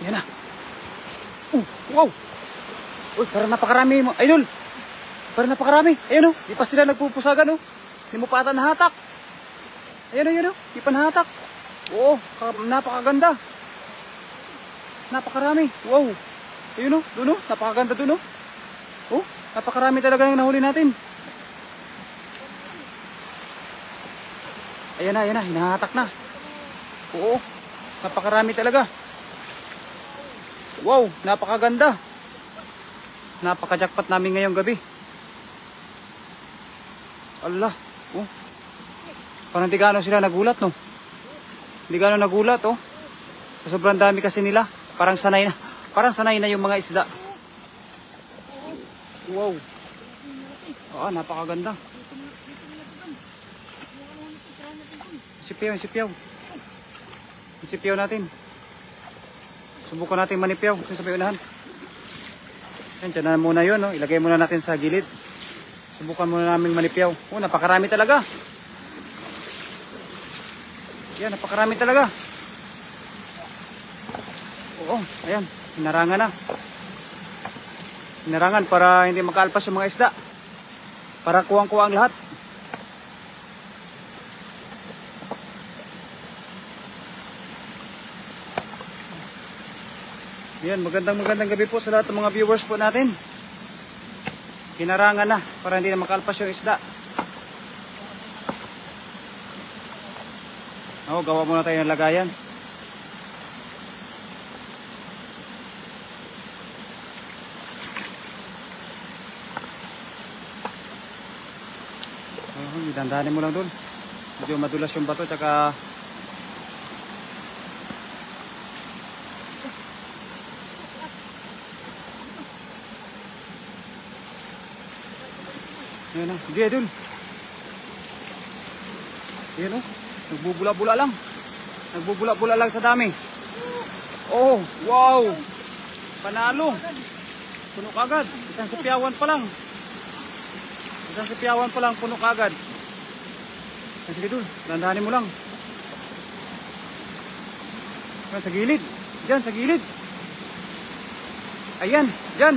Yan na. Wow. Uy, parang napakarami mo. Idol. Parang napakarami. Ayan o. Di pa sila nagpupusagan o. Di mo pa ata nahatak. Ayan o. Di pa nahatak. Oo. Napakaganda. Napakarami. Wow. Ayun o. Doon o. Napakaganda doon o. Oh. Napakarami talaga yung nahuli natin. Ayan na. Hinahatak na. Oo. Napakarami talaga. Wow. Napakaganda. Napaka-jackpot namin ngayong gabi. Allah. Oh. Parang di gaano sila nagulat, no? Di gaano nagulat, oh. Sa sobrang dami kasi nila. Parang sanay na. Parang sanay na yung mga isda. Wow. Napakaganda. Sipiyaw. Sipiyaw natin. Subukan natin manipiyaw. Sa may unahan. Yan, dyan na muna yun, no? Ilagay muna natin sa gilid. Subukan muna namin manipiyaw. Oh, napakarami talaga. Yan, napakarami talaga. Oo, ayan. Hinarangan na. Hinarangan para hindi makaalpas yung mga isda. Para kuwang-kuwa ang lahat. Yan, magandang gabi po sa lahat ng mga viewers po natin. Hinarangan na para hindi na makalpas yung isda. Gawa muna tayo ng lagayan. Dandanin mo lang doon. Medyo madulas yung bato, tsaka ayan o, hindi idol. Ayan o, nagbubula-bula lang. Nagbubula-bula lang sa dami. Oh, wow. Panalo. Puno kagad. Isang sipiyawan pa lang. Puno kagad. Sige idol, dandanin mo lang. Ayan, sa gilid. Diyan, sa gilid. Ayan, diyan.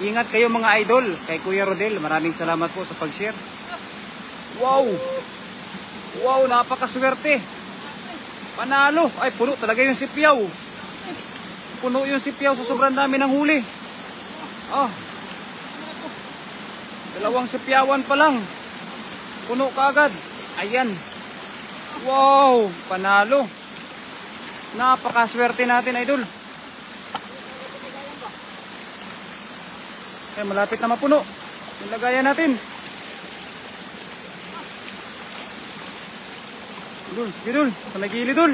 Ingat kayo mga idol. Kay Kuya Rodel, maraming salamat po sa pag-share. Wow. Wow, napakaswerte. Panalo. Ay, puno talaga yung sipiyaw. Puno yung sipiyaw sa sobrang dami ng huli. Dalawang sipiyawan pa lang. Puno kaagad. Ayan. Wow, panalo. Napakaswerte natin, idol. Ay, malapit na mapuno. Yung lagayan natin. Idol. Sa may gilid, idol.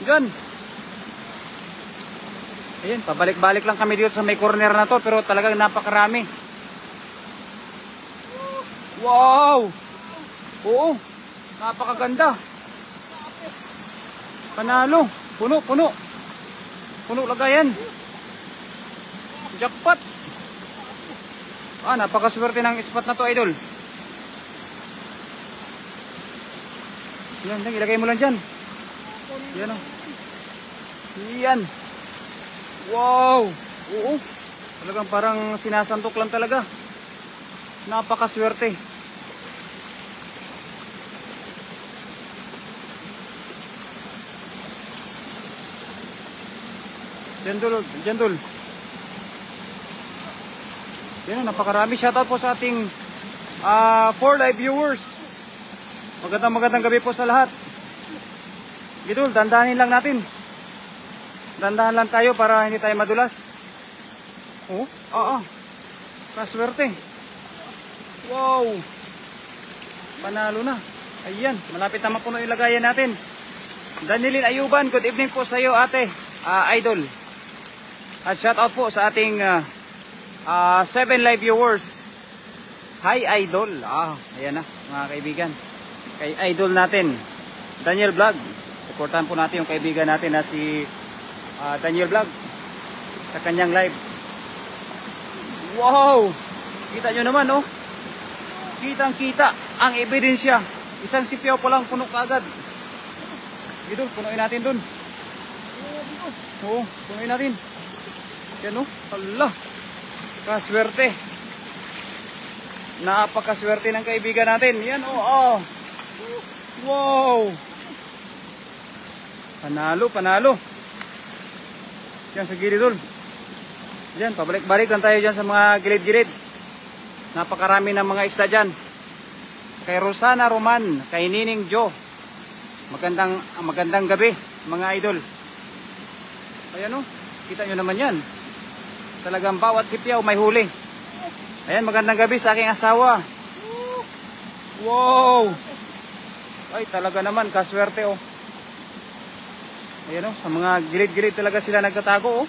Diyan. Ayan, pabalik-balik lang kami dito sa may corner na to. Pero talagang napakarami. Wow! Oo. Napakaganda. Panalo. Puno. Puno lagayan. Jackpot. Napakaswerte ng spot na to, idol. Yan, ilagay mo lang dyan. Yan o. Yan. Wow. Oo. Talagang parang sinasantok lang talaga. Napakaswerte. Jandol. Yan, napakarami. Shoutout po sa ating 4 live viewers. Magandang gabi po sa lahat. Idol, dandanin lang natin. Dandahan lang tayo para hindi tayo madulas. Kaswerte. Wow. Panalo na. Ayan, malapit na mapuno yung lagayan natin. Danilin Ayuban, good evening po sa iyo, ate. Idol. At shoutout po sa ating 7 live viewers. Hi, Idol. Ayan na, mga kaibigan. Kay Idol natin, Daniel Vlog. Supportahan po natin yung kaibigan natin na si Daniel Vlog sa kanyang live. Wow! Kita nyo naman, oh. Kitang-kita ang ebidensya. Isang sipiyaw pa lang puno kaagad. Dito, punuin natin dun. Oo, punuin natin. Yan o. Hala. Kaswerte. Napakaswerte ng kaibigan natin. Yan o. Oh. Wow. Panalo, panalo. Yan sa gilid dul. Yan, pabalik-balik lang tayo dyan sa mga gilid-gilid. Napakarami ng mga isda dyan. Kay Rosana Roman, kay Nining Jo. Magandang gabi, mga idol. Ayan o, kita nyo naman yan. Talagang bawat sipyaw may huli. Ayan, magandang gabi sa aking asawa. Wow. Ay, talaga naman, kaswerte o. Ayan o, sa mga gilid-gilid talaga sila nagtatago o.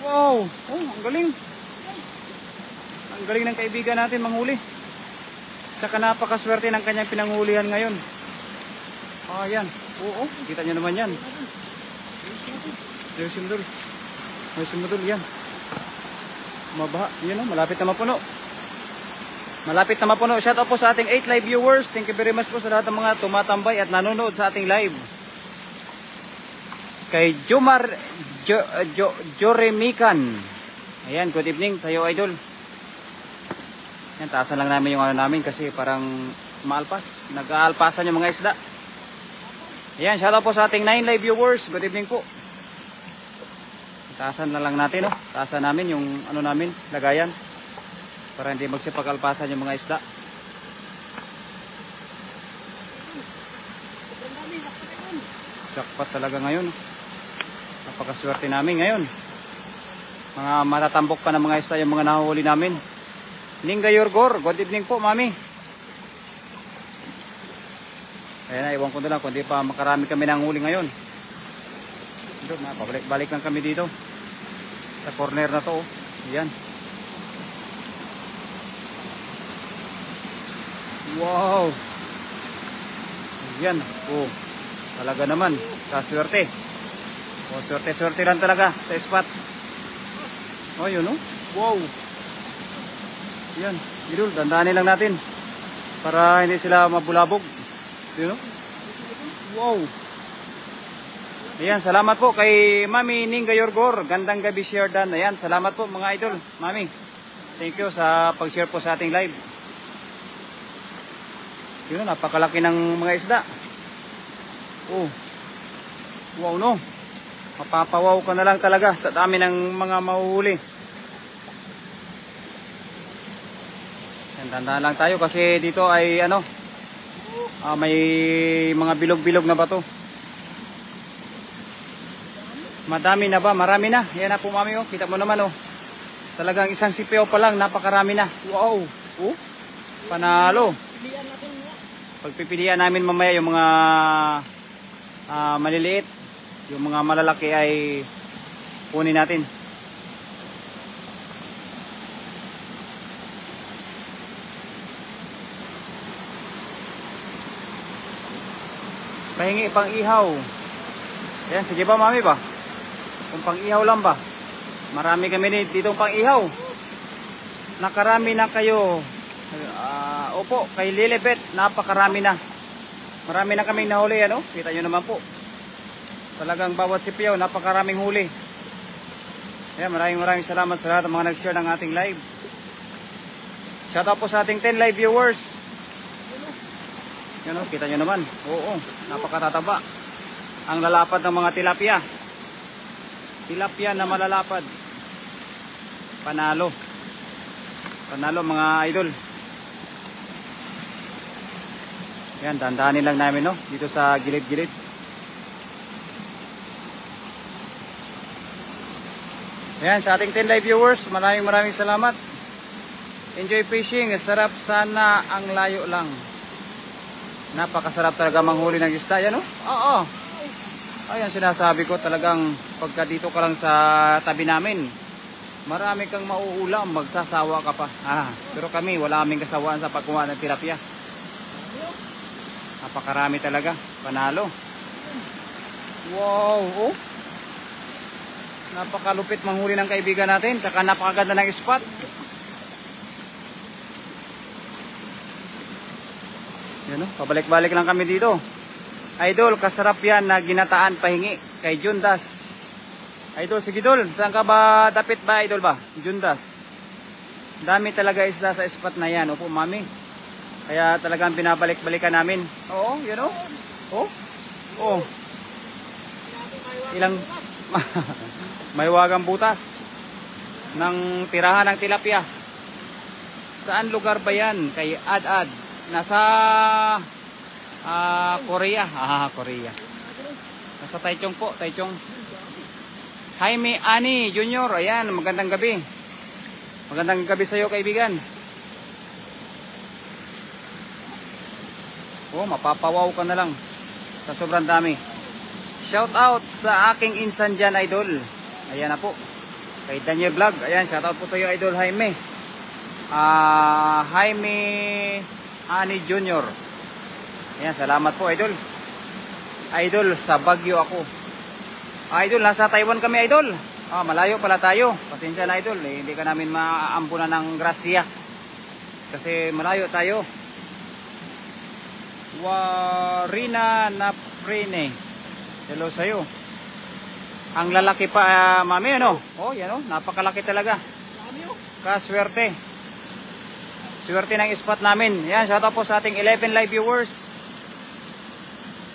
Wow, oh, ang galing. Ang galing ng kaibigan natin manghuli. Tsaka napakaswerte ng kanyang pinanghulihan ngayon. Ayan, oo, kita nyo naman yan. May sumudol yan. Mabaha, yan o, malapit na mapuno. Malapit na mapuno. Shout out po sa ating 8 live viewers. Thank you very much po sa lahat ng mga tumatambay at nanonood sa ating live. Kay Jomar Joremikan. Ayan, good evening sa'yo, idol. Yan, taasan lang namin yung ano namin kasi parang maalpas. Nag-aalpasan yung mga isda. Ayan, shout out po sa ating 9 live viewers. Good evening po. Taasan na lang natin, oh. Taasan namin yung ano namin, lagayan. Para hindi magsipag-alpasan yung mga isda. Jackpot talaga ngayon. Napakaswerte namin ngayon. Mga matatambok pa ng mga isda yung mga nahuhuli namin. Ninga Yorgor, good evening po, mami. Ayan na, iwan ko na lang kung di pa makarami kami ng huli ngayon. Ito, pabalik-balik lang kami dito. Sa corner na to, oh. Ayan. Wow. Ayan, oh. Talaga naman, kaswerte. Oh, swerte-swerte lang talaga sa spot. Oh, yun, oh. Wow. Yan, idol, dandanin lang natin para hindi sila mabulabog. Yun, oh. Wow. Ayan, salamat po kay Mami Ninga Yorgor. Gandang gabi, share dan. Ayan, salamat po mga idol. Mami, thank you sa pag-share po sa ating live. Yun, napakalaki ng mga isda. Oh. Wow, no. Mapapawaw ka na lang talaga sa dami ng mga mahuhuli. Tandaan lang tayo kasi dito ay ano, may mga bilog-bilog na bato. Madami na ba? Marami na. Yan na po, mami, oh. Kita mo naman, oh. Talagang isang sipeo pa lang, napakarami na. Wow. Oh. Panalo. Pagpipilian namin mamaya yung mga maliliit. Yung mga malalaki ay kunin natin. Pahingi pang ihaw. Ayan, sige ba, mami ba? Kung pang ihaw lang ba? Marami kami dito pang ihaw. Nakarami na kayo. Opo, kay Lilibet, napakarami na. Marami na kaming nahuli, ano? Kita nyo naman po. Talagang bawat sipiyaw, napakaraming huli. Ayan, maraming salamat sa lahat ng mga nag-share ng ating live. Shout out po sa ating 10 live viewers. Yan, o, kita nyo naman. Oo, napakatataba. Ang lalapad ng mga tilapia. Tilapia na malalapad. Panalo. Panalo mga idol. Yan, dandanin lang namin, no? Dito sa gilid-gilid. Ayan, sa ating 10 live viewers, maraming salamat. Enjoy fishing. Sarap sana ang layo lang. Napakasarap talaga manghuli ng isda. Yan, oh. Oo. Ayan, sinasabi ko talagang pagka dito ka lang sa tabi namin, marami kang mauulam, magsasawa ka pa. Pero kami, wala aming kasawaan sa pagkuha ng tilapia. Napakarami talaga. Panalo. Wow, oh. Napakalupit manghuli ng kaibigan natin. Tsaka napakaganda ng spot. Yan, oh. Pabalik-balik lang kami dito. Idol, kasarap yan na ginataan pahingi. Kay Jundas Idol, sige Idol, saan ka ba dapit ba Idol ba? Jundas. Dami talaga isda sa spot na yan. Opo, mami. Kaya talagang binabalik-balikan namin. Oo, you know? Oh. Oh. Ilang may wagang butas ng tirahan ng tilapia. Saan lugar ba yan? Kay Ad-Ad. Nasa Korea. Korea. Nasa Taichung po, Taichung. Jaime Ani Junior, ayan, magandang gabi. Magandang gabi sa iyo, kaibigan. Oh, mapapawaw ka na lang sa sobrang dami. Shout out sa aking insan dyan, Idol. Ayan na po. Kay Daniel Vlog. Ayan, shout out po sa iyo, Idol Jaime. Jaime Ani Junior. Ayan, salamat po, Idol. Idol, sa Baguio ako. Idol, nasa Taiwan kami, Idol. Malayo pala tayo. Pasensya na, Idol. Hindi ka namin maampunan ng grasya. Kasi malayo tayo. Warina Naprene. Hello sa'yo. Ang lalaki pa, mami, ano? Oh, yan, oh. Napakalaki talaga. Kaswerte. Swerte ng spot namin. Yan, shout out po sa ating 11 live viewers.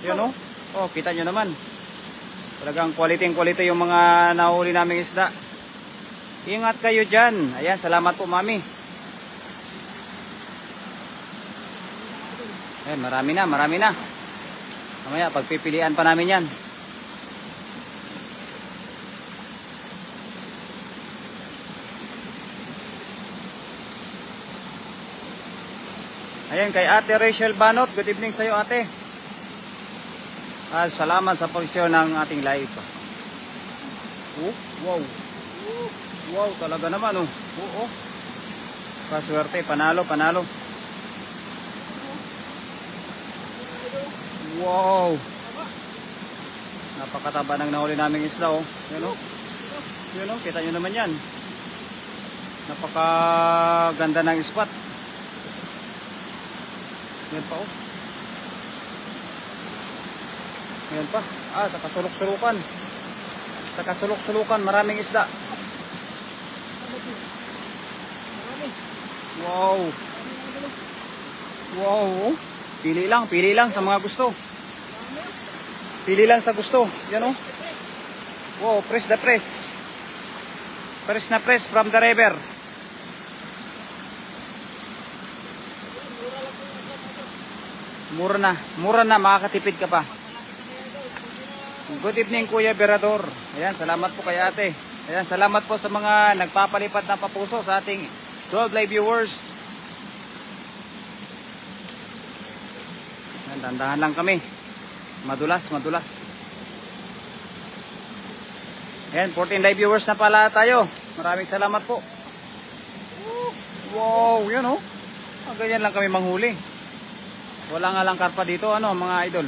Yan, oh. Oh, kita nyo naman. Talagang quality yung mga nahuli naming isda. Ingat kayo dyan. Ayan, salamat po, mami. Ayan, marami na. Mamaya, pagpipilian pa namin yan. Ayan, kay Ate Rachel Banot. Good evening sa iyo, ate. Salamat sa pag-share ng ating live. Wow. Wow, talaga naman, oh. Oo. Kaswerte, panalo. Wow. Napakataba ng nahuli naming isla, oh. Yan, oh. Yan, oh. Kita nyo naman yan. Napakaganda ng spot. Yan pa, oh. Ayan pa. Sa kasulok-sulukan. Sa kasulok-sulukan, maraming isda. Wow. Wow. Pili lang sa mga gusto. Pili lang sa gusto. Yan, oh. Wow, press the press. Press na press from the river. Mura na, makakatipid ka pa. Good evening, Kuya Berador. Ayan, salamat po kay ate. Ayan, salamat po sa mga nagpapalipad na papuso sa ating 12 live viewers. Ayan, dandahan lang kami. Madulas. Ayan, 14 live viewers na pala tayo. Maraming salamat po. Wow, yun, oh. Ganyan lang kami manghuli. Wala nga lang karpa dito, mga idol.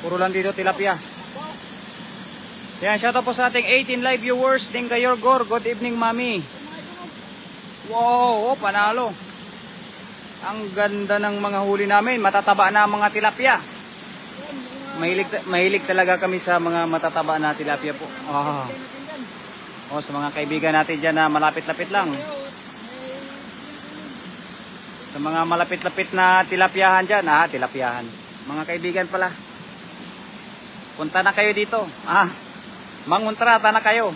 Puro lang dito tilapia. Yan, shoutout po sa ating 18 live viewers. Dinga Yorgor, good evening, mami. Wow, panalo. Ang ganda ng mga huli namin. Matataba na ang mga tilapia. Mahilig talaga kami sa mga matataba na tilapia po. Sa mga kaibigan natin dyan na malapit-lapit lang. Sa mga malapit-lapit na tilapiahan dyan. Tilapiahan. Mga kaibigan pala. Punta na kayo dito. Manguntrata na kayo.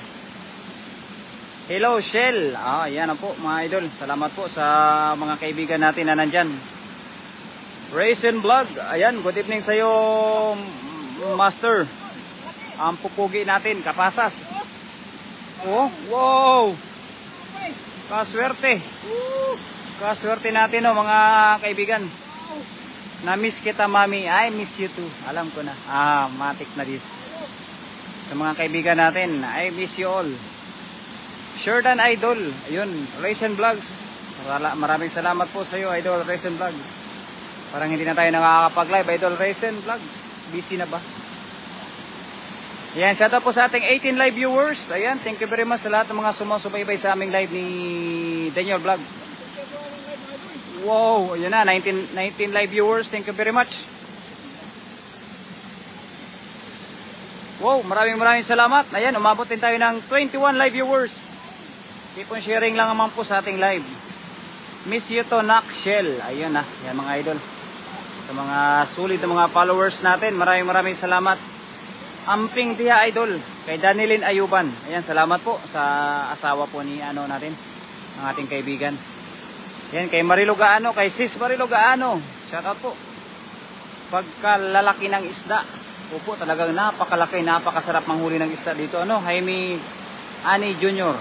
Hello, Shell. Yan po, mga idol. Salamat po sa mga kaibigan natin na nandyan. Raisin Vlog. Ayan, good evening sa iyo, Master. Ang pupugi natin, kapasas. Oh, wow. Kaswerte. Kaswerte natin, mga kaibigan. Na-miss kita, mami. I miss you too. Alam ko na. Matik na this. Sa mga kaibigan natin, I miss you all. Sheridan Idol. Ayun, Raisin Vlogs. Maraming salamat po sa iyo, Idol Raisin Vlogs. Parang hindi na tayo nakakapag-live, Idol Raisin Vlogs. Busy na ba? Ayan, shout out po sa ating 18 live viewers. Ayan, thank you very much sa lahat ng mga sumusubaybay sa aming live ni Daniel Vlog. Wow, yun na, 19 live viewers. Thank you very much. Wow, maraming salamat. Ayan, umabot din tayo ng 21 live viewers. Keep on sharing lang naman po sa ating live. Miss you to Nak Shell. Ayun na, yan mga idol. Sa mga sulit na mga followers natin, maraming salamat. Amping Tia Idol, kay Danilin Ayuban. Ayan, salamat po sa asawa po ni natin, ng ating kaibigan. Ayan, kay Marilo Gaano, kay Sis Marilo Gaano. Shout out po. Pagkalalaki ng isda. Opo, talagang napakalaki, napakasarap manghuli ng isda dito. Jaime Ani Jr.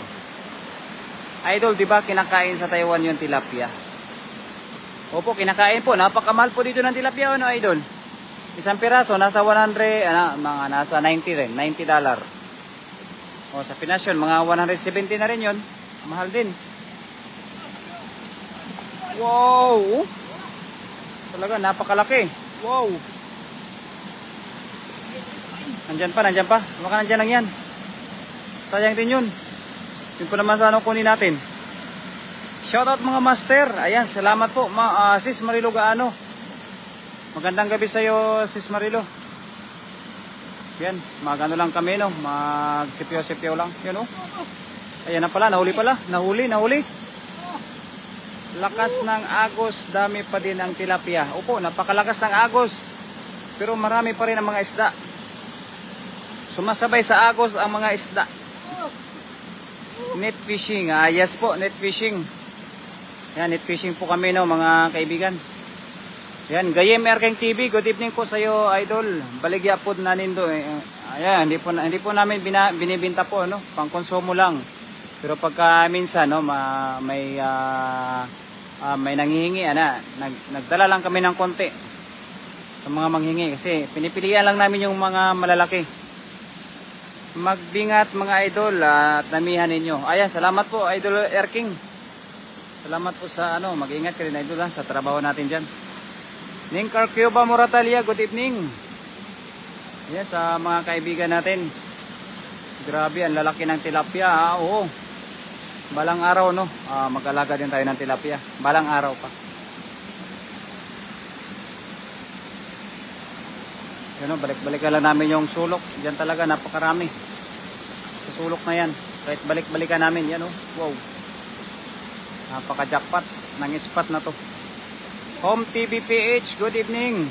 Idol, di ba kinakain sa Taiwan yung tilapia? Opo, kinakain po. Napakamahal po dito ng tilapia, Idol? Isang piraso, nasa 100, mga nasa 90 rin, $90. O, sa Pinas yun, mga 170 na rin yun. Mahal din. Wow! Talaga, napakalaki. Wow! Nandyan pa. Baka nandyan lang yan. Sayang din yun. Yun po naman sa kunin natin. Shoutout mga master. Ayan, salamat po. Sis Marilo Gaano. Magandang gabi sa iyo, Sis Marilo. Yan, magano lang kami, magsipyo-sipyo lang. Yan, Ayan na pala, nahuli. Lakas ng agos, dami pa din ang tilapia. Opo, napakalakas ng agos. Pero marami pa rin ang mga isda. Sumasabay sa agos ang mga isda. Net fishing. Yes po, net fishing. Yan, net fishing po kami, mga kaibigan. Yan, Gayem Erking TV. Good evening po sa iyo, Idol. Baligya po na nindo. Ayan, hindi po namin binibinta po, pangkonsumo lang. Pero pagka minsan, may nanghihingi, nagdala lang kami ng konti sa mga manghingi. Kasi pinipilian lang namin yung mga malalaki. Magbingat mga idol at namihan ninyo. Ayan, salamat po Idol Erking. Salamat po sa mag-ingat ka rin idol sa trabaho natin dyan. Ninkar Cuba Moratalia, good evening. Yes, sa mga kaibigan natin. Grabe, ang lalaki ng tilapia. Oo. Balang araw mag-alaga din tayo ng tilapia. Balang araw pa. Balik-balikan lang namin yung sulok. Diyan talaga napakarami. Sa sulok na yan. Kahit balik-balikan namin. Yan wow. Napaka-jackpot ng spot na to. Home TV PH, good evening.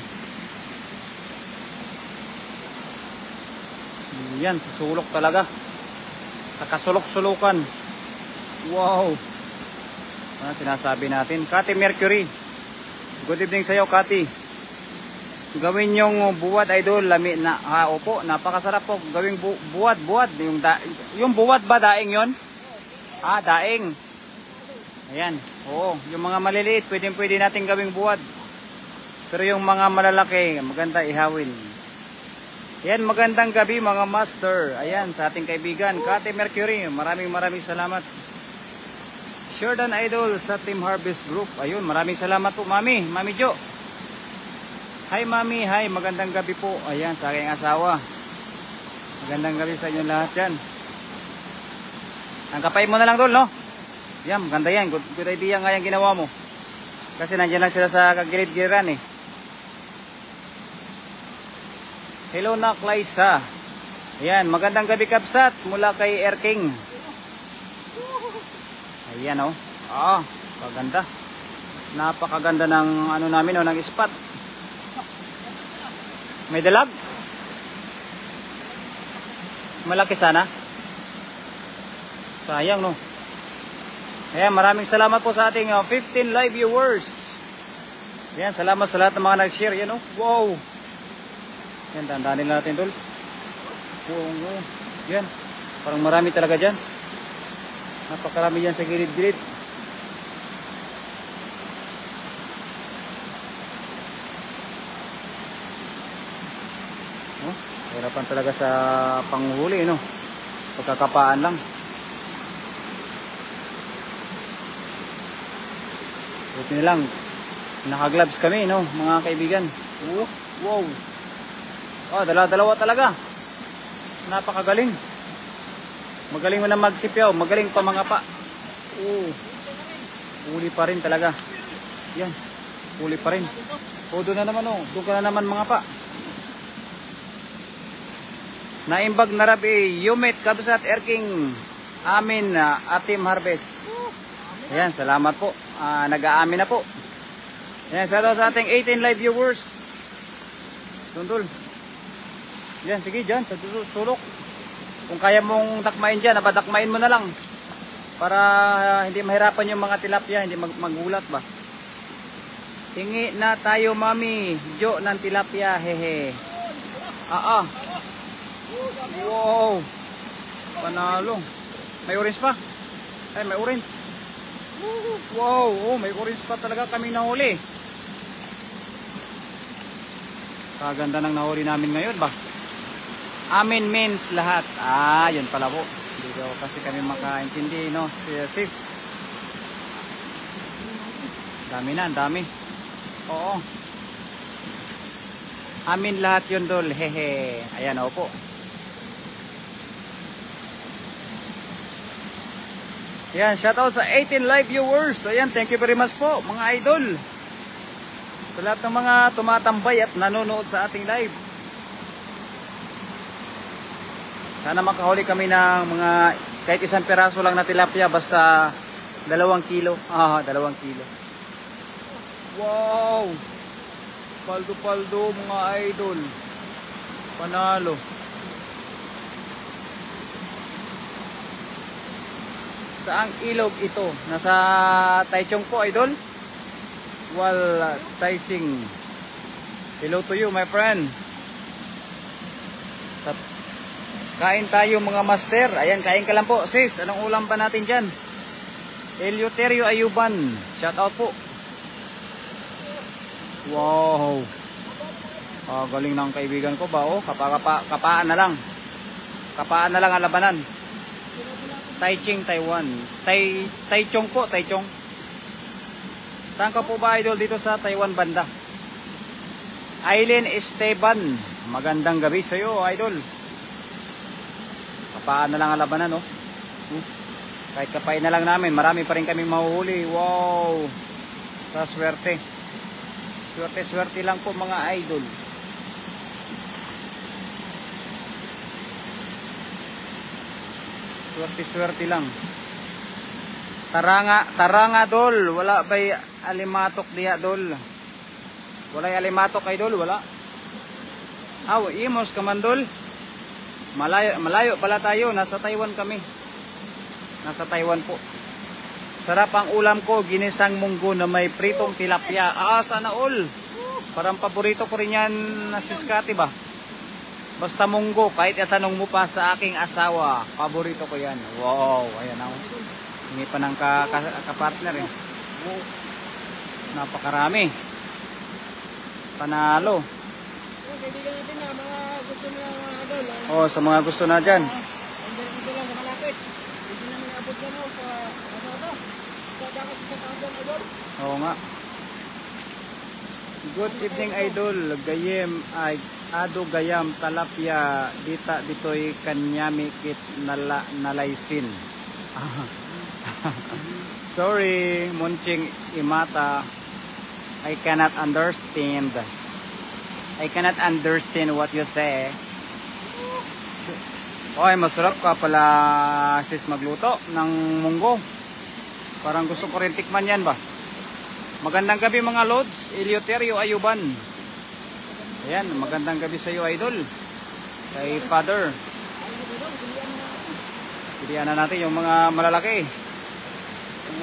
Yan, sa sulok talaga. Nakasulok-sulukan. Wow. Ano sinasabi natin? Cathy Mercury. Good evening sa iyo, Cathy. Gawin yung buwad, idol, lami na. Opo, napakasarap po. Gawing buwad. Yung buwad ba daing yon? Daing. Ayan. Oo, yung mga maliliit, pwede natin gawing buwad. Pero yung mga malalaki, maganda ihawin. Ayan, magandang gabi mga master. Ayan, sa ating kaibigan, Cathy Mercury. Maraming salamat. Sheridan Idol sa Team Harvest Group. Ayun, maraming salamat po, Mami Jo. Hi Mami, hi, magandang gabi po. Ayan, sa aking asawa. Magandang gabi sa inyo lahat yan. Ang kapay mo na lang doon, Yan, maganda yan. Good idea nga yung ginawa mo. Kasi nandiyan lang sila sa kagilid-giran Hello na, Claysa. Ayan, magandang gabi Kapsat mula kay Erking. Ayan kaganda. Napakaganda ng namin ng spot. May dalag? Malaki sana. Sayang Ayan, maraming salamat po sa ating 15 live viewers. Ayan, salamat sa lahat ng mga nag-share. Yan wow. Yan, dandanin natin tol. Wow. Yan, parang marami talaga dyan. Napakarami dyan sa gilid-gilid. Hirapan talaga sa panghuli, Pagkakapaan lang. Buti na lang. Naka-gloves kami, mga kaibigan. Wow. Dalawa talaga. Napakagaling. Magaling mo na magsipyaw. Magaling pa mga pa. Huli pa rin talaga. Yan. Huli pa rin. Doon na naman, Doon ka na naman mga pa. Naimbag na rabi, Yumit, Kabsat, Erking, amin, Atim Harvest. Ayan, salamat po. Nag-aamin na po. Ayan, shoutout sa ating 18 live viewers. Tundol. Ayan, sige dyan, sa sulok. Kung kaya mong takmain dyan, napadakmain mo na lang. Para hindi mahirapan yung mga tilapia, hindi magulat ba. Tingi na tayo, mami. Jo ng tilapia, hehe. Wow. Panalo. May orange pa? Ay, may orange. Wow, oh, may orange pa talaga kami nahuli. Kaganda ng nahuli namin ngayon ba? Amin means lahat. Yun pala po. Hindi daw kasi kami makaintindi, no? Sis. Dami na, dami. Oo. Amin lahat yun, dol. Hehe. Ayan, opo. Ayan, shoutout sa 18 live viewers. Ayan, thank you very much po, mga idol. Sa lahat ng mga tumatambay at nanonood sa ating live. Sana makahuli kami ng mga kahit isang peraso lang na tilapia, basta 2 kilo. 2 kilo. Wow! Paldo-paldo, mga idol. Panalo. Saang ilog ito? Nasa Taichung po, idol. Taising. Hello to you, my friend. Kain tayo, mga master. Ayan, kain ka lang po. Sis, anong ulam ba natin dyan? Eleuterio Ayuban. Shout out po. Wow. Galing ng kaibigan ko ba? Kapaan na lang. Kapaan na lang ang labanan. Taichung, Taiwan. Taichung po, Taichung. Saan ka po ba, idol? Dito sa Taiwan banda. Aileen Esteban. Magandang gabi sa iyo, idol. Kapaan na lang ang labanan, no? Kahit kapain na lang namin, marami pa rin kaming mahuhuli. Wow. Sa swerte. Swerte lang po, mga idol. Swerte lang. Taranga dol. Wala ba'y alimatok diya dol? Wala alimatok idol, wala. Imos ka man dol. Malayo pala tayo. Nasa Taiwan kami. Nasa Taiwan po. Sarap ang ulam ko, ginisang munggo na may pritong tilapia. Sana all. Parang paborito ko rin yan na siskati ba? Basta munggo, kahit itanong mo pa sa aking asawa, paborito ko yan. Wow, ayan ako. Hindi pa ng kapartner eh. Napakarami. Panalo. Kaibigan natin na mga gusto nila mga idol. Sa mga gusto na dyan. Dito lang sa malapit. Hindi namin naabot yan sa dakat sa Tandang idol. Oo nga. Good evening, idol. Ado gayam talapia ditoy kanyami kit nalaysin. Sorry, Munching Imata. I cannot understand what you say. Masarap ka pala, sis, magluto ng munggo. Parang gusto ko rin tikman yan ba? Magandang gabi, mga lods. Eleuterio Ayuban. Ayan, magandang gabi sa iyo, idol. Kay Father. Pilihan na natin yung mga malalaki.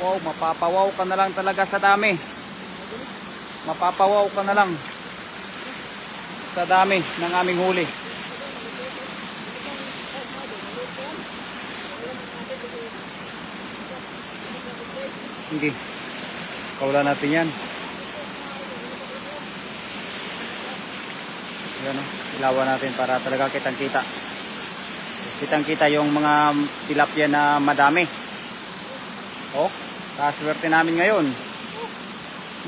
Wow, mapapawaw ka na lang talaga sa dami. Mapapawaw ka na lang sa dami ng aming huli. Hindi. Kaulan natin yan. Yan, ilawan natin para talaga kitang-kita. Kitang-kita yung mga tilapia na madami. Kaswerte namin ngayon.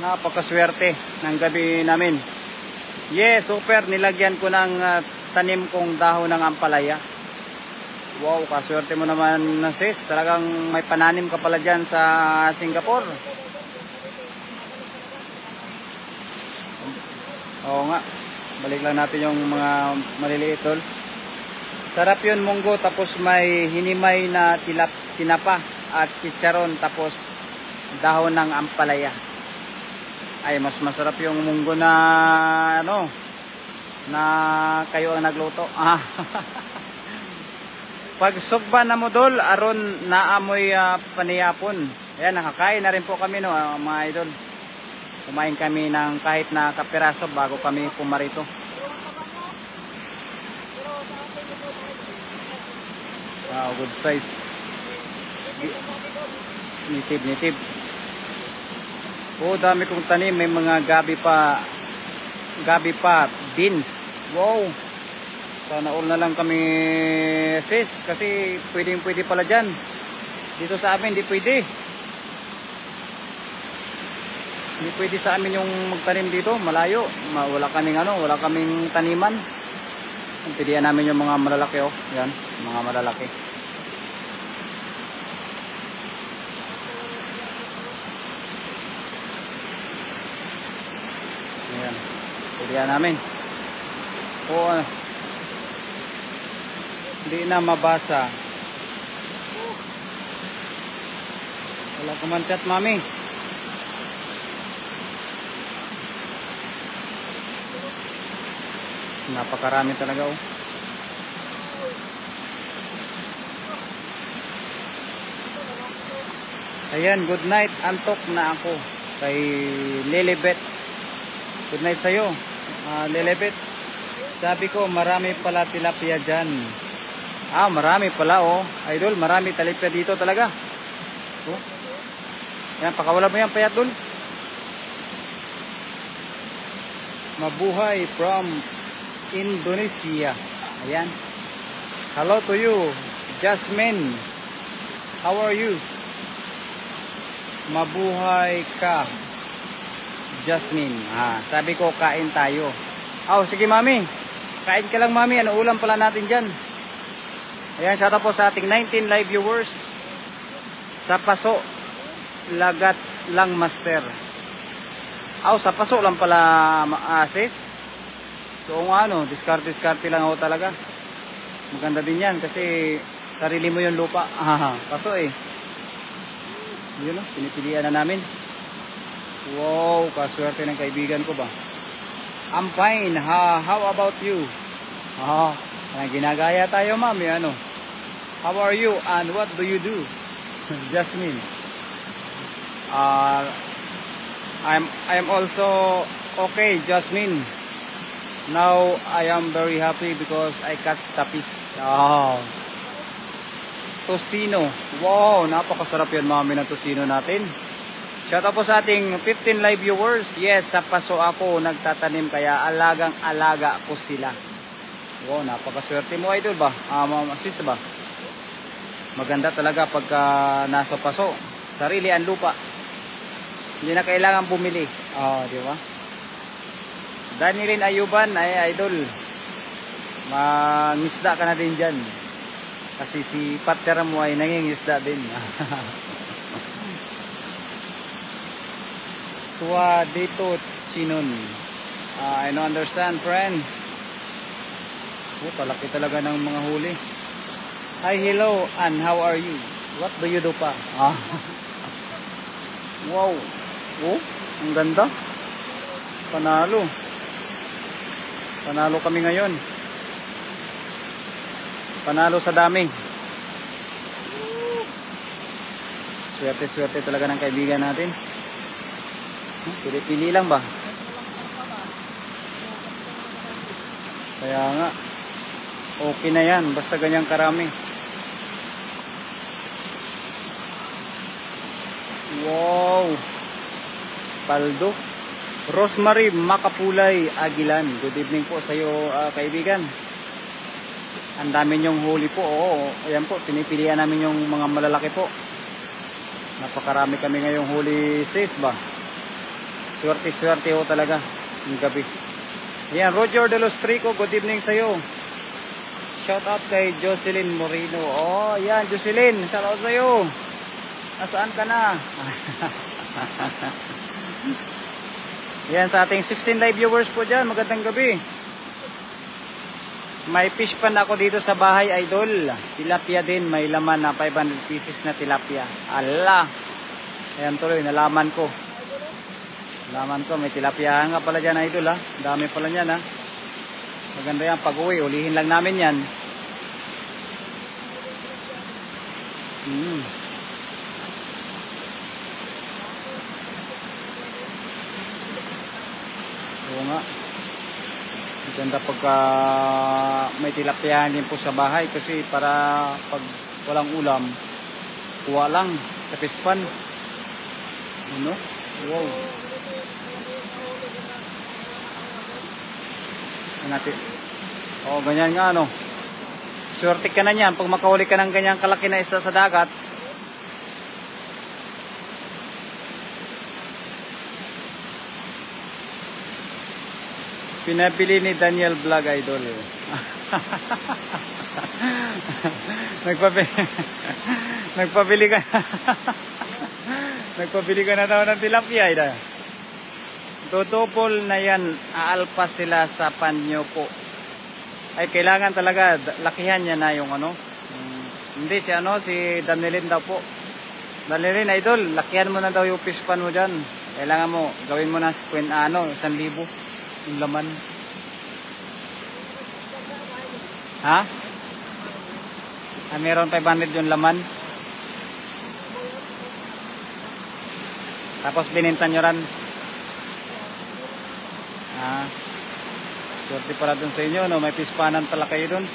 Napakaswerte ng gabi namin. Yes, super. Nilagyan ko ng tanim kong dahon ng ampalaya. Wow, kaswerte mo naman, sis. Talagang may pananim ka pala dyan sa Singapore. Oo nga. Balik lang natin yung mga maliliit tol. Sarap yun, munggo, tapos may hinimay na tinapa at chicharon, tapos dahon ng ampalaya. Ay, mas masarap yung munggo na ano, na kayo ang nagluto. Pag sugba na mo dol, aron naamoy paniyapon. Ayan, nakakain na rin po kami, no, mga idol. Kumain kami ng kahit na kapiraso bago kami pumarito. Wow, good size. Nitib. Oh, dami kong tanim. May mga gabi pa, beans. Wow. Sana all na lang kami, sis. Kasi pwede pala dyan. Dito sa amin, hindi pwede. Hindi pwede sa amin yung magtanim dito. Malayo. Wala kaming taniman. Pilihan namin yung mga malalaki, oh. Yan, mga malalaki. Ayan. Pilihan namin. O, hindi na mabasa. Wala kumanchat, mami. Napakarami talaga, oh. Ayan, good night. Antok na ako kay Lilibet. Good night sa'yo, Lilibet. Sabi ko, marami pala tilapia dyan. Marami pala, oh. Idol, marami tilapia dito talaga. Oh. Ayan, pakawala mo yan, payat, dul. Mabuhay from Indonesia. Ayan. Hello to you, Jasmine. How are you? Mabuhay ka, Jasmine. Sabi ko, kain tayo. Sige, mami. Kain ka lang, mami. Ano ulam pala natin dyan? Ayan, shout out po sa ating 19 live viewers. Sa paso, lagat lang, master. Sa paso lang pala, sis. So, diskarte lang ako talaga. Maganda din yan kasi sarili mo yung lupa. Paso, eh. Yun, pinipilian na namin. Wow, kaswerte ng kaibigan ko ba? I'm fine. How about you? Ginagaya tayo, mami. How are you and what do you do? Jasmine. I'm also okay, Jasmine. Now I am very happy because I catch tapis. Tocino. Wow, napakasarap yan, mami, ng tocino natin. Shout out po sa ating 15 live viewers. Yes, sa paso ako nagtatanim, kaya alagang-alaga ko sila. Wow, napakaswerte mo, idol ba? Sis ba? Maganda talaga pagka nasa paso. Sarili ang lupa. Hindi na kailangan bumili. Di ba? Danilin Ayuban, ay idol. Mangisda ka na din dyan. Kasi si partner mo ay nangingisda din. Tuwa dito, Chinon. I don't understand, friend. Palaki talaga ng mga huli. Hi, hello, and how are you? What do you do pa? Wow. Ang ganda. Panalo. Panalo kami ngayon. Panalo sa dami. Swerte-swerte talaga ng kaibigan natin. Pili-pili lang ba? Kaya nga, okay na yan. Basta ganyang karami. Wow. Paldo. Rosemary Makapulay Agilan. Good evening po sa iyo, kaibigan. Ang dami nyong huli po. Ayan po, pinipilian namin yung mga malalaki po. Napakarami kami ngayong huli, sis ba? Swerte-swerte ho talaga yung gabi. Ayan, Roger de los Trico, good evening sa iyo. Shout out kay Jocelyn Moreno. Ayan, Jocelyn, shout out sa iyo. Nasaan ka na? Ayan, sa ating 16 live viewers po dyan, magandang gabi. May fish pan ako dito sa bahay, idol. Tilapia din, may laman na 500 pieces na tilapia. Ala. Ayan tuloy, nalaman ko. Nalaman ko, may tilapia nga pala dyan, idol ha. Dami pala niyan ha. Maganda yan, pag-uwi, ulihin lang namin yan. Oo nga. Maganda pagka may tilapiahan din po sa bahay kasi para pag walang ulam, kuha lang sa pispan. Ano? Wow. Natin. Oo, ganyan nga ano. Swerte ka na niyan pag makahuli ka ng ganyang kalaki na isda sa dagat. Pinabili ni Daniel Vlog, idol. Nagpabili ka. Nagpabili ka na daw ng tilapia, idol. Tutupol na yan, aalpas sila sa panyo po. Ay, kailangan talaga, lakihan niya na yung ano. Hindi, si Danilin daw po. Danilin, idol, lakihan mo na daw yung fish pan mo dyan. Kailangan mo, gawin mo na 1,000, yung laman. Ha? Meron 500 yung laman. Tapos bininta nyo ran. Swerte para dun sa inyo, no? May pispanan pala kayo dun.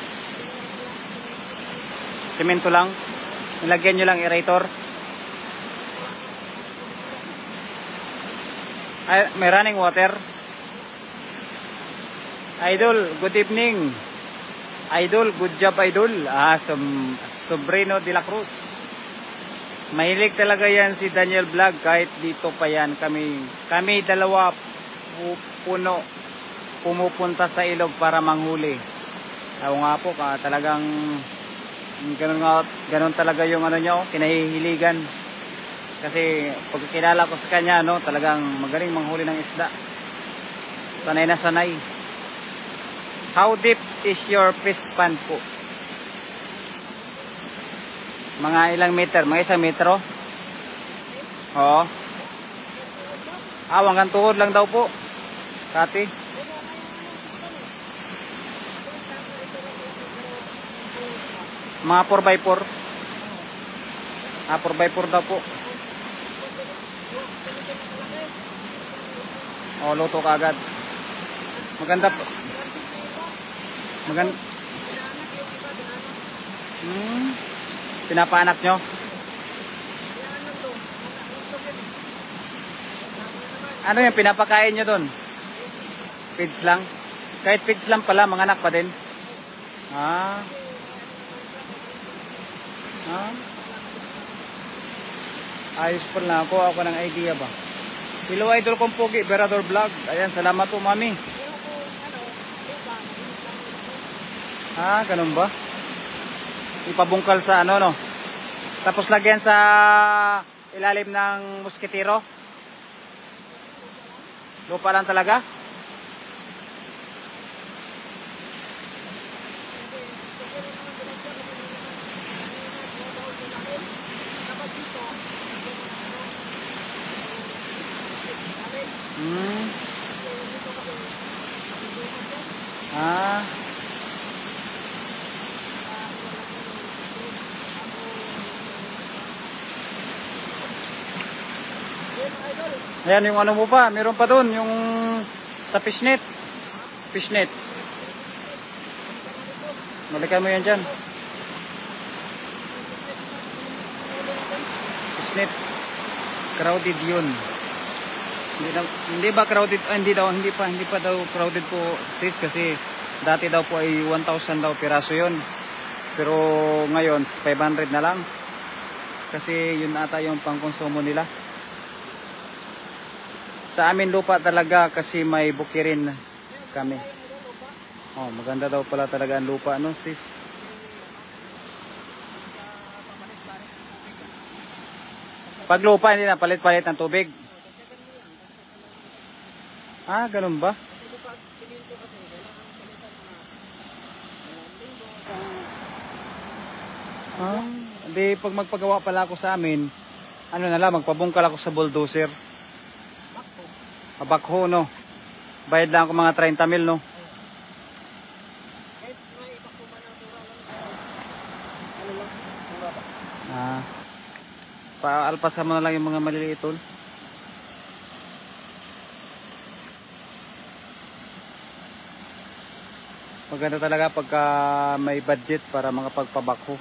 Semento lang. Nilagyan nyo lang aerator. Ay, may running water. Idol, good evening. Idol, good job, idol. Sobrino de la Cruz. Mahilig talaga yan si Daniel Vlog. Kahit dito pa yan, kami dalawa pumupunta sa ilog para manghuli. Ako nga po, talagang ganun talaga yung ano nyo, kinahihiligan. Kasi pagkakilala ko sa kanya, no, talagang magaling manghuli ng isda. Sanay na sanay. How deep is your fish pond po? Mga ilang meter? Mga 1 metro? Oo. Hanggang tuhod lang daw po. Kati. Mga 4x4. 4x4 daw po. Luto ka agad. Maganda po. Pinapaanak nyo? Ano yung pinapakain nyo doon? Feeds lang? Kahit feeds lang pala, mga anak pa din? Ayos pa lang ako ng idea ba? Hello, idol kong pogi, Berador Vlog. Ayan, salamat po, mami. Ganun ba? Ipabungkal sa ano, no? Tapos lagyan sa ilalim ng musketero. Lupa lang talaga. Ayan yung ano mo pa, meron pa doon yung sa fishnet. Fishnet. Balikan mo yan dyan. Fishnet. Crowded yun. Hindi ba crowded? Hindi pa daw crowded po, sis, kasi dati daw po ay 1,000 daw piraso yun. Pero ngayon 500 na lang. Kasi yun ata yung pangkonsumo nila. Sa amin lupa talaga kasi may bukirin kami. Maganda daw pala talaga ang lupa, no, sis? Pag lupa, hindi na palit-palit ng tubig. Ganun ba? Ah, hindi, pag magpagawa pala ako sa amin, ano na lang, magpabungkal ako sa bulldozer. Bakto. Abakho, no? Bayad lang ako mga 30 mil, no? Kahit may ibakto ba na tura lang. Ano lang, tura ba? Ah, paalpasan mo na lang yung mga maliliit, tol. Maganda talaga pagka may budget para mga pagpabakho.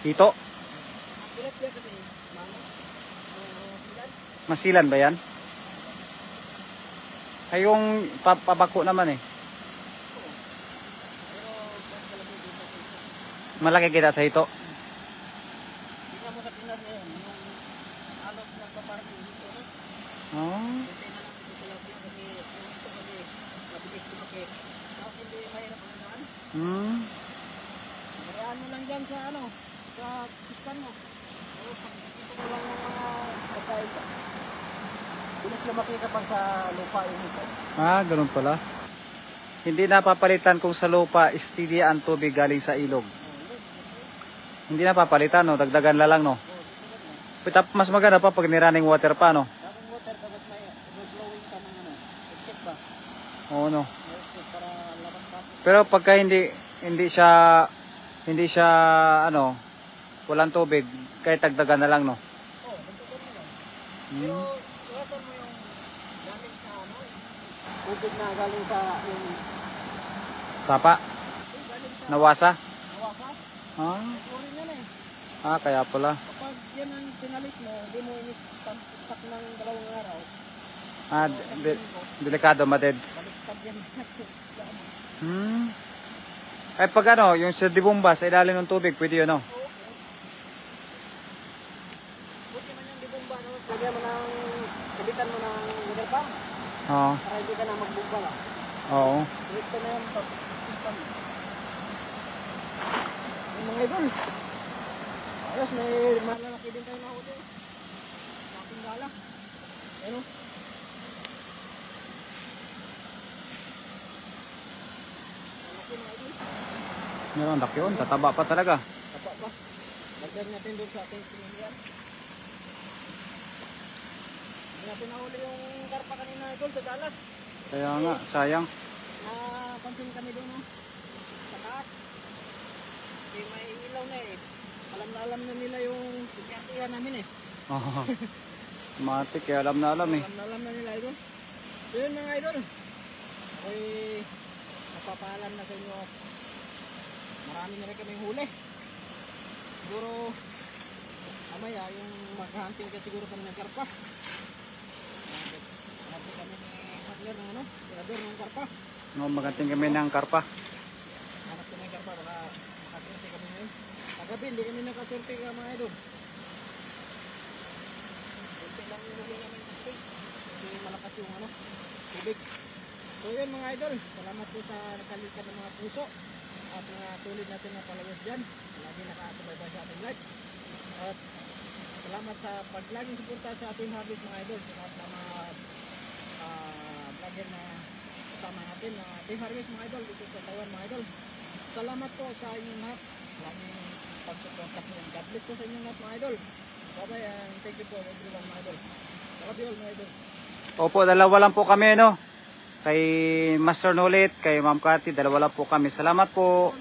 Hito, Tilapia kasi, mano, silan. masilan ba yan? Ay yung pabako naman eh. Pero, mas malaki dito sa isa. Malaki kita sa hito. Tingnan mo sa pinas ngayon, yung alok ng paparking dito, no? Oh. Hintay na lang ito tilapia kasi, yung ito kasi, mabilis lumaki. Tapos hindi mahirap ang naman. Hmm. Karayaan mo lang dyan sa ano, sa pispan mo. Tapos pag ito mo lang yung mga pagkain ka. Bilis lumaki kapag sa lupa yung ito. Ah, ganun pala. Hindi napapalitan kung sa lupa steady ang tubig galing sa ilog. Hindi napapalitan, no? Dagdagan na lang, no? Mas maganda pa pag nirunning water pa, no? Tapos water, tapos may blowing ka ng ano, check ba? Oo, no? May check para labas pa. Pero pagka hindi siya ano, walang tubig, kahit dagdagan na lang, no? Oo, dagdagan mo lang. Pero iwasan mo yung galing sa ano, tubig na galing sa yung Sapa, galing sa nawasa. nawasa. Ah, Urin yan eh. kaya pala. Kapag yan ang pinalit mo, hindi mo in-stock ng 2 araw. Ah, delikado, madeds. Baliktad yan. Hmm. Ay pag ano, yung sa dibumba sa ilalim ng tubig, pwede yun, no? Buti man yung dibumba, no? Lagyan mo ng, kabitan mo ng water pump Oo. para hindi ka na magbumba lang. Oo. Direkto na yan sa pispan mo. Yung mga idol. Ayos, may malalaki din tayo na dito. Making gala. Ayun o. Malaki mga idol. Meron, laki yun. Tataba pa talaga. Tapa pa. Lagyan natin doon sa ating pinilian. Hindi natin nahuli yung karpa kanina idol sa dalas. Kaya nga, sayang. Napansin kami doon no? Sa taas. Kasi may ilaw na eh. Alam na nila yung disyatihan namin eh. Oo. Matik, kaya alam na alam eh. Alam na nila idol. So yun mga idol. Ako'y napapaalam na sa inyo. Marami na rin kami huli. Siguro mamaya yung maghahunting ka siguro kami ng karpa. Hanapin kami ni Hagler ng ano, tirador ng karpa. No, maganting kami ng karpa. Hanap kami ng karpa para makaswerte kami ngayon. Kagabi hindi kami nakaswerte ka mga idol. Kunti lang yung huli namin sa tubig. Kasi malakas yung ano, tubig. So yun mga idol, salamat po sa nakalikan ng mga puso at mga solid natin na followers dyan. Lagi nakasabay sa ating live. At salamat sa paglaging suporta sa Team Harvest mga idol. Sa lahat ng mga vlogger na kasama natin na Team Harvest mga idol dito sa Taiwan mga idol. Salamat po sa inyong lahat. Laging pagsuporta po. God bless po sa inyong lahat mga idol. Bye bye and thank you po everyone mga idol. Love you all mga idol. Opo, dalawa lang po kami, no? Kay Master Nolit, kay Ma'am Cathy, dalawa lang po kami. Salamat po.